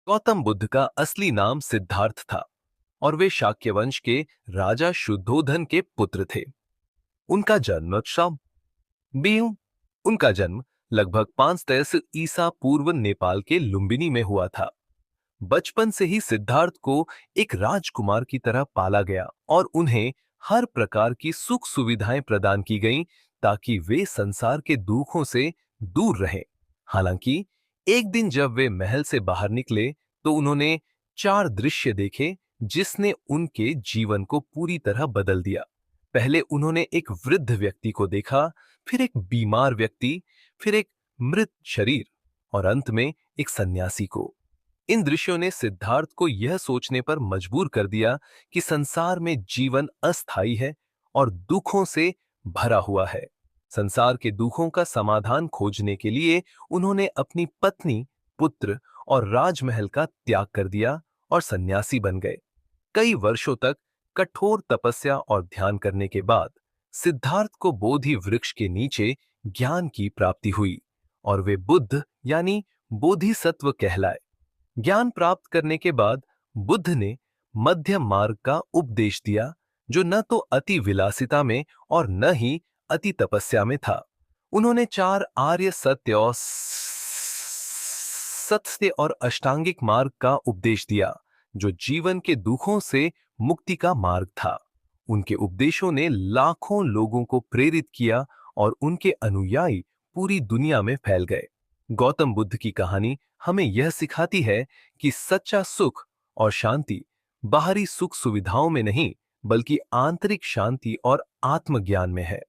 गौतम बुद्ध का असली नाम सिद्धार्थ था और वे शाक्य वंश के राजा शुद्धोधन के पुत्र थे। उनका जन्म शाम बीहू उनका जन्म लगभग 523 ईसा पूर्व नेपाल के लुम्बिनी में हुआ था। बचपन से ही सिद्धार्थ को एक राजकुमार की तरह पाला गया और उन्हें हर प्रकार की सुख सुविधाएं प्रदान की गईं ताकि वे संसार के दुखों से दूर रहें। हालांकि एक दिन जब वे महल से बाहर निकले तो उन्होंने चार दृश्य देखे जिसने उनके जीवन को पूरी तरह बदल दिया। पहले उन्होंने एक वृद्ध व्यक्ति को देखा, फिर एक बीमार व्यक्ति, फिर एक मृत शरीर और अंत में एक सन्यासी को। इन दृश्यों ने सिद्धार्थ को यह सोचने पर मजबूर कर दिया कि संसार में जीवन अस्थायी है और दुखों से भरा हुआ है। संसार के दुखों का समाधान खोजने के लिए उन्होंने अपनी पत्नी, पुत्र और राजमहल का त्याग कर दिया और सन्यासी बन गए। कई वर्षों तक कठोर तपस्या और ध्यान करने के बाद सिद्धार्थ को बोधि वृक्ष के नीचे ज्ञान की प्राप्ति हुई और वे बुद्ध यानी बोधिसत्व कहलाए। ज्ञान प्राप्त करने के बाद बुद्ध ने मध्य मार्ग का उपदेश दिया, जो न तो अति विलासिता में और न ही अति तपस्या में था। उन्होंने चार आर्य सत्य और अष्टांगिक मार्ग का उपदेश दिया, जो जीवन के दुखों से मुक्ति का मार्ग था। उनके उपदेशों ने लाखों लोगों को प्रेरित किया और उनके अनुयायी पूरी दुनिया में फैल गए। गौतम बुद्ध की कहानी हमें यह सिखाती है कि सच्चा सुख और शांति बाहरी सुख सुविधाओं में नहीं, बल्कि आंतरिक शांति और आत्मज्ञान में है।